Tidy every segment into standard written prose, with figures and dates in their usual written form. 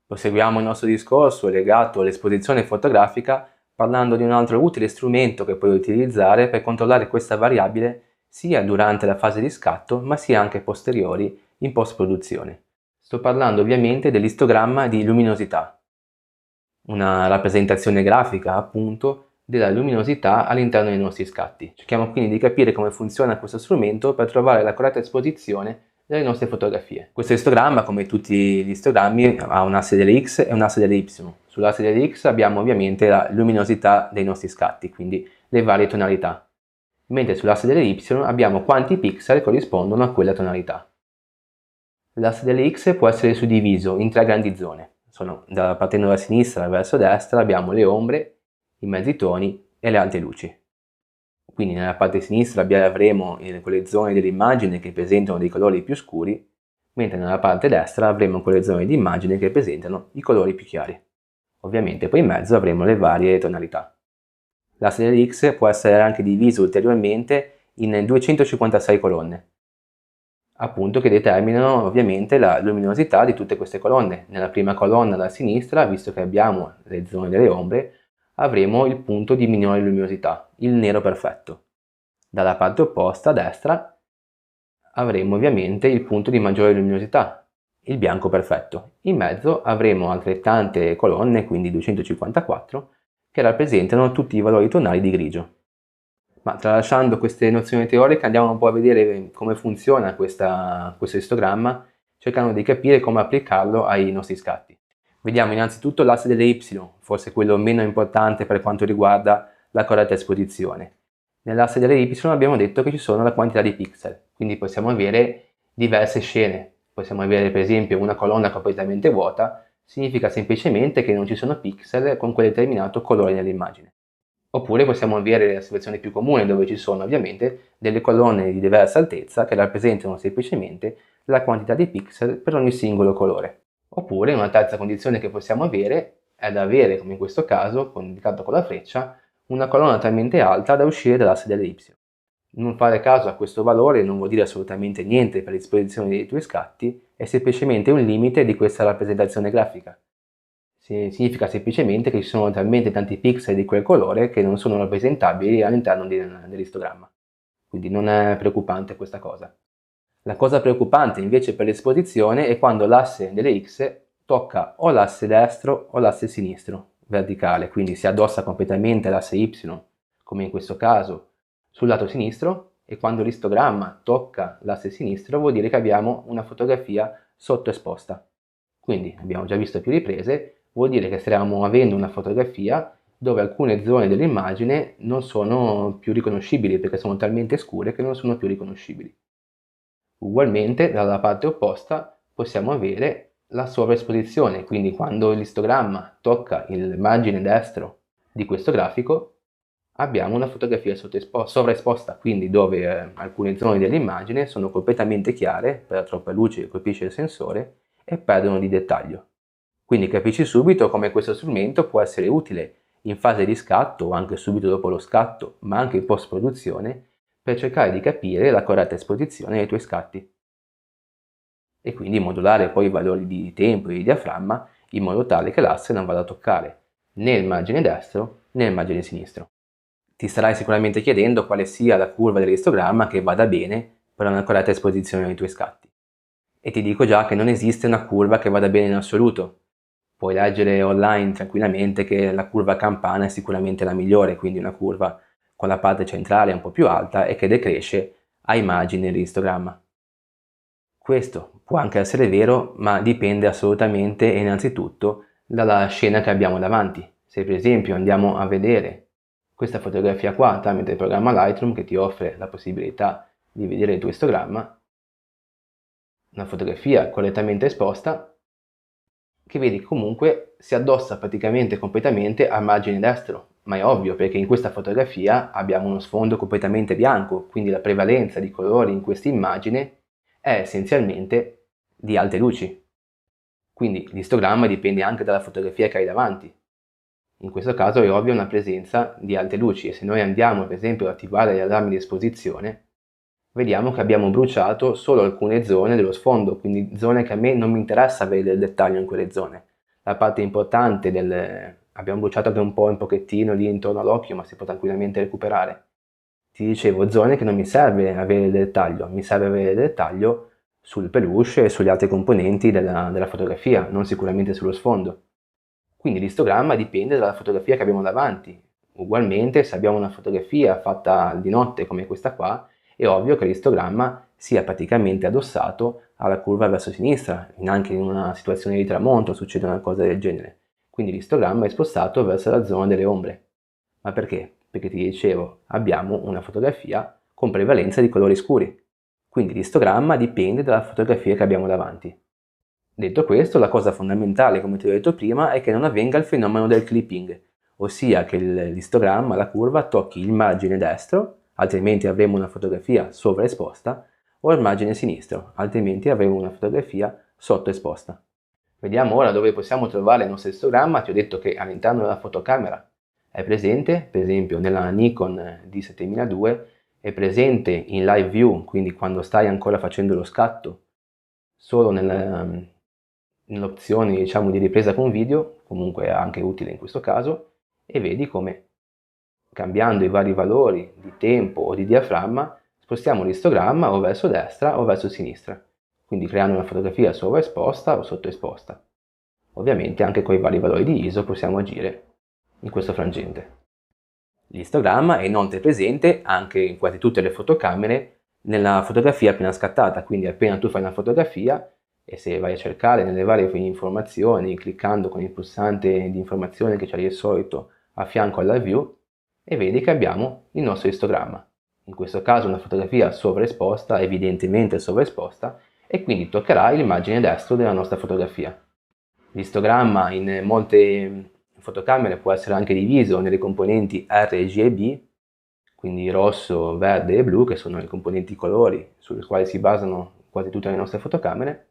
Proseguiamo il nostro discorso legato all'esposizione fotografica parlando di un altro utile strumento che puoi utilizzare per controllare questa variabile sia durante la fase di scatto ma sia anche posteriori in post-produzione. Sto parlando ovviamente dell'istogramma di luminosità, una rappresentazione grafica appunto della luminosità all'interno dei nostri scatti. Cerchiamo quindi di capire come funziona questo strumento per trovare la corretta esposizione delle nostre fotografie. Questo istogramma, come tutti gli istogrammi, ha un asse delle X e un asse delle Y. Sull'asse delle X abbiamo ovviamente la luminosità dei nostri scatti, quindi le varie tonalità, mentre sull'asse delle Y abbiamo quanti pixel corrispondono a quella tonalità. L'asse delle X può essere suddiviso in tre grandi zone. Partendo da sinistra verso destra abbiamo le ombre, i mezzi toni e le alte luci. Quindi nella parte sinistra avremo quelle zone dell'immagine che presentano dei colori più scuri, mentre nella parte destra avremo quelle zone di immagine che presentano i colori più chiari. Ovviamente poi in mezzo avremo le varie tonalità. L'asse delle X può essere anche diviso ulteriormente in 256 colonne, appunto, che determinano ovviamente la luminosità di tutte queste colonne. Nella prima colonna da sinistra, visto che abbiamo le zone delle ombre, avremo il punto di minore luminosità, il nero perfetto. Dalla parte opposta, a destra, avremo ovviamente il punto di maggiore luminosità, il bianco perfetto. In mezzo avremo altrettante colonne, quindi 254, che rappresentano tutti i valori tonali di grigio. Ma tralasciando queste nozioni teoriche andiamo un po' a vedere come funziona questo istogramma, cercando di capire come applicarlo ai nostri scatti. Vediamo innanzitutto l'asse delle Y, forse quello meno importante per quanto riguarda la corretta esposizione. Nell'asse delle Y abbiamo detto che ci sono la quantità di pixel, quindi possiamo avere diverse scene. Possiamo avere per esempio una colonna completamente vuota, significa semplicemente che non ci sono pixel con quel determinato colore nell'immagine. Oppure possiamo avere la situazione più comune dove ci sono ovviamente delle colonne di diversa altezza che rappresentano semplicemente la quantità di pixel per ogni singolo colore. Oppure una terza condizione che possiamo avere è ad avere, come in questo caso, indicato con la freccia, una colonna talmente alta da uscire dall'asse delle Y. Non fare caso a questo valore non vuol dire assolutamente niente per l'esposizione dei tuoi scatti, è semplicemente un limite di questa rappresentazione grafica. Significa semplicemente che ci sono talmente tanti pixel di quel colore che non sono rappresentabili all'interno dell'istogramma. Quindi non è preoccupante questa cosa. La cosa preoccupante invece per l'esposizione è quando l'asse delle X tocca o l'asse destro o l'asse sinistro verticale, quindi si addossa completamente l'asse Y, come in questo caso, sul lato sinistro, e quando l'istogramma tocca l'asse sinistro vuol dire che abbiamo una fotografia sottoesposta. Quindi abbiamo già visto più riprese, vuol dire che stiamo avendo una fotografia dove alcune zone dell'immagine non sono più riconoscibili perché sono talmente scure che non sono più riconoscibili. Ugualmente dalla parte opposta possiamo avere la sovraesposizione, quindi quando l'istogramma tocca il margine destro di questo grafico abbiamo una fotografia sovraesposta, quindi dove alcune zone dell'immagine sono completamente chiare per la troppa luce che colpisce il sensore e perdono di dettaglio. Quindi capisci subito come questo strumento può essere utile in fase di scatto o anche subito dopo lo scatto, ma anche in post-produzione, per cercare di capire la corretta esposizione dei tuoi scatti e quindi modulare poi i valori di tempo e di diaframma in modo tale che l'asse non vada a toccare né il margine destro né il margine sinistro. Ti starai sicuramente chiedendo quale sia la curva dell'istogramma che vada bene per una corretta esposizione dei tuoi scatti. E ti dico già che non esiste una curva che vada bene in assoluto. Puoi leggere online tranquillamente che la curva campana è sicuramente la migliore, quindi una curva con la parte centrale un po' più alta e che decresce ai margini dell'istogramma. Questo può anche essere vero, ma dipende assolutamente e innanzitutto dalla scena che abbiamo davanti. Se per esempio andiamo a vedere questa fotografia qua tramite il programma Lightroom che ti offre la possibilità di vedere il tuo istogramma, una fotografia correttamente esposta, che vedi comunque si addossa praticamente completamente al margine destro, ma è ovvio perché in questa fotografia abbiamo uno sfondo completamente bianco, quindi la prevalenza di colori in questa immagine è essenzialmente di alte luci. Quindi l'istogramma dipende anche dalla fotografia che hai davanti. In questo caso è ovvio una presenza di alte luci e se noi andiamo per esempio ad attivare gli allarmi di esposizione, vediamo che abbiamo bruciato solo alcune zone dello sfondo, quindi zone che a me non mi interessa avere del dettaglio in quelle zone. la parte importante abbiamo bruciato anche un pochettino lì intorno all'occhio, ma si può tranquillamente recuperare. Ti dicevo, zone che non mi serve avere del taglio, mi serve avere del taglio sul peluche e sugli altri componenti della fotografia, non sicuramente sullo sfondo. Quindi l'istogramma dipende dalla fotografia che abbiamo davanti. Ugualmente, se abbiamo una fotografia fatta di notte come questa qua, è ovvio che l'istogramma sia praticamente addossato alla curva verso sinistra, anche in una situazione di tramonto succede una cosa del genere. Quindi l'istogramma è spostato verso la zona delle ombre. Ma perché? Perché ti dicevo, abbiamo una fotografia con prevalenza di colori scuri. Quindi l'istogramma dipende dalla fotografia che abbiamo davanti. Detto questo, la cosa fondamentale, come ti ho detto prima, è che non avvenga il fenomeno del clipping, ossia che l'istogramma, la curva, tocchi il margine destro, altrimenti avremo una fotografia sovraesposta, o il margine sinistro, altrimenti avremo una fotografia sottoesposta. Vediamo ora dove possiamo trovare il nostro istogramma. Ti ho detto che all'interno della fotocamera è presente, per esempio nella Nikon D7002, è presente in live view, quindi quando stai ancora facendo lo scatto, solo nell'opzione diciamo di ripresa con video, comunque è anche utile in questo caso, e vedi come cambiando i vari valori di tempo o di diaframma spostiamo l'istogramma o verso destra o verso sinistra, quindi creando una fotografia sovraesposta o sottoesposta. Ovviamente anche con i vari valori di ISO possiamo agire in questo frangente. L'istogramma è inoltre presente anche in quasi tutte le fotocamere nella fotografia appena scattata, quindi appena tu fai una fotografia e se vai a cercare nelle varie informazioni cliccando con il pulsante di informazione che c'è di solito a fianco alla view e vedi che abbiamo il nostro istogramma. In questo caso una fotografia sovraesposta, evidentemente sovraesposta, e quindi toccherà il margine destro della nostra fotografia. L'istogramma in molte fotocamere può essere anche diviso nelle componenti R, G e B, quindi rosso, verde e blu, che sono i componenti colori sui quali si basano quasi tutte le nostre fotocamere.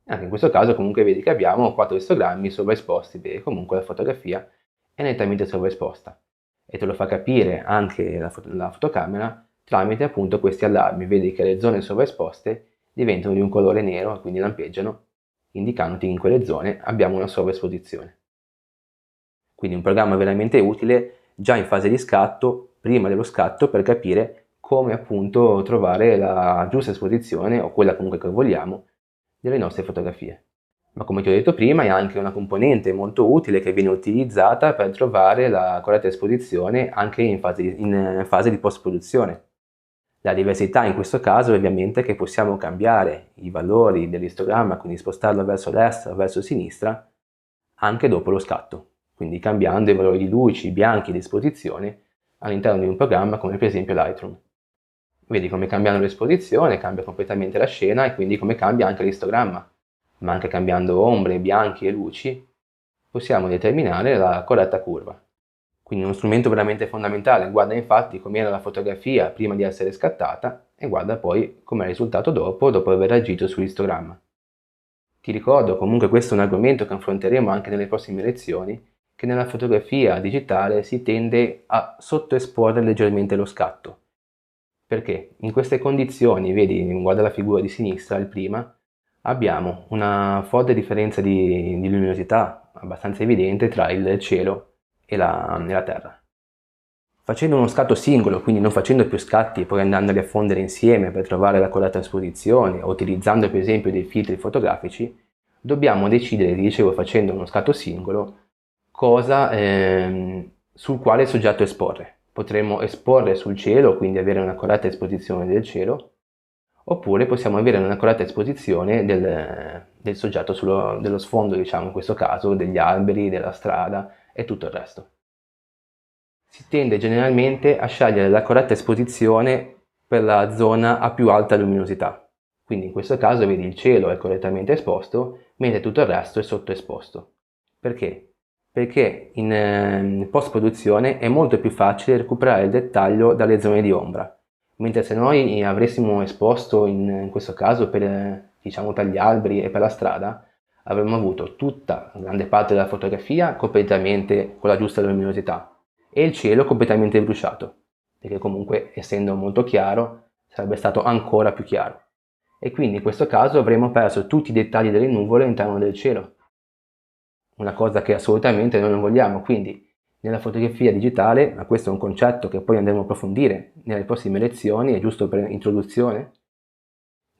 Anche in questo caso comunque vedi che abbiamo 4 istogrammi sovraesposti, perché comunque la fotografia è nettamente sovraesposta. E te lo fa capire anche la fotocamera tramite appunto questi allarmi. Vedi che le zone sovraesposte diventano di un colore nero e quindi lampeggiano, indicandoti che in quelle zone abbiamo una sovraesposizione. Quindi un programma veramente utile già in fase di scatto, prima dello scatto, per capire come appunto trovare la giusta esposizione o quella comunque che vogliamo delle nostre fotografie. Ma come ti ho detto prima è anche una componente molto utile che viene utilizzata per trovare la corretta esposizione anche in fase di post-produzione. La diversità in questo caso ovviamente è che possiamo cambiare i valori dell'istogramma, quindi spostarlo verso destra o verso sinistra, anche dopo lo scatto, quindi cambiando i valori di luci, bianchi di esposizione all'interno di un programma come per esempio Lightroom. Vedi come cambiando l'esposizione cambia completamente la scena e quindi come cambia anche l'istogramma, ma anche cambiando ombre, bianchi e luci possiamo determinare la corretta curva. Quindi uno strumento veramente fondamentale. Guarda infatti com'era la fotografia prima di essere scattata e guarda poi com'è il risultato dopo aver agito sull'istogramma. Ti ricordo, comunque questo è un argomento che affronteremo anche nelle prossime lezioni, che nella fotografia digitale si tende a sottoesporre leggermente lo scatto. Perché? In queste condizioni, vedi, guarda la figura di sinistra, il prima, abbiamo una forte differenza di luminosità abbastanza evidente tra il cielo e la terra. Facendo uno scatto singolo, quindi non facendo più scatti e poi andandoli a fondere insieme per trovare la corretta esposizione o utilizzando per esempio dei filtri fotografici, dobbiamo decidere, dicevo, facendo uno scatto singolo, cosa sul quale soggetto esporre. Potremmo esporre sul cielo, quindi avere una corretta esposizione del cielo, oppure possiamo avere una corretta esposizione del soggetto dello sfondo, diciamo, in questo caso degli alberi, della strada e tutto il resto. Si tende generalmente a scegliere la corretta esposizione per la zona a più alta luminosità. Quindi in questo caso vedi il cielo è correttamente esposto, mentre tutto il resto è sottoesposto. Perché? Perché in post-produzione è molto più facile recuperare il dettaglio dalle zone di ombra. Mentre se noi avessimo esposto in questo caso diciamo per gli alberi e per la strada, avremmo avuto tutta la grande parte della fotografia completamente con la giusta luminosità e il cielo completamente bruciato, perché comunque essendo molto chiaro sarebbe stato ancora più chiaro. E quindi in questo caso avremmo perso tutti i dettagli delle nuvole all'interno del cielo. una cosa che assolutamente noi non vogliamo. Quindi nella fotografia digitale, ma questo è un concetto che poi andremo a approfondire nelle prossime lezioni, è giusto per introduzione,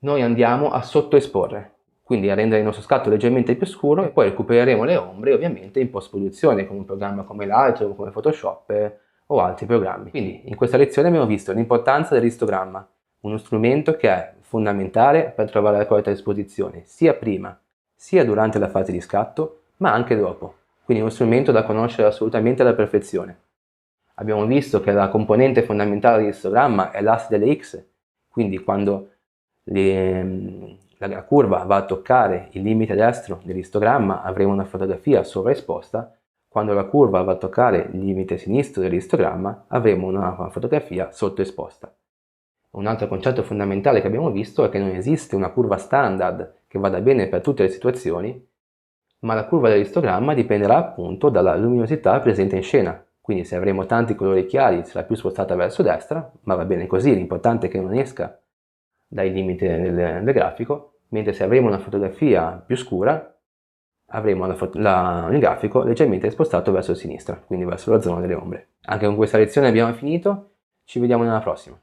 noi andiamo a sottoesporre, quindi a rendere il nostro scatto leggermente più scuro, e poi recupereremo le ombre ovviamente in post-produzione con un programma come Lightroom, come Photoshop o altri programmi. Quindi in questa lezione abbiamo visto l'importanza dell'istogramma, uno strumento che è fondamentale per trovare la corretta esposizione, sia prima sia durante la fase di scatto, ma anche dopo. Quindi uno strumento da conoscere assolutamente alla perfezione. Abbiamo visto che la componente fondamentale dell'istogramma è l'asse delle X, quindi quando la curva va a toccare il limite destro dell'istogramma avremo una fotografia sovraesposta, quando la curva va a toccare il limite sinistro dell'istogramma avremo una fotografia sottoesposta. Un altro concetto fondamentale che abbiamo visto è che non esiste una curva standard che vada bene per tutte le situazioni, ma la curva dell'istogramma dipenderà appunto dalla luminosità presente in scena. Quindi se avremo tanti colori chiari sarà più spostata verso destra, ma va bene così, l'importante è che non esca dai limiti del grafico, mentre se avremo una fotografia più scura avremo il grafico leggermente spostato verso sinistra, quindi verso la zona delle ombre. Anche con questa lezione abbiamo finito, ci vediamo nella prossima.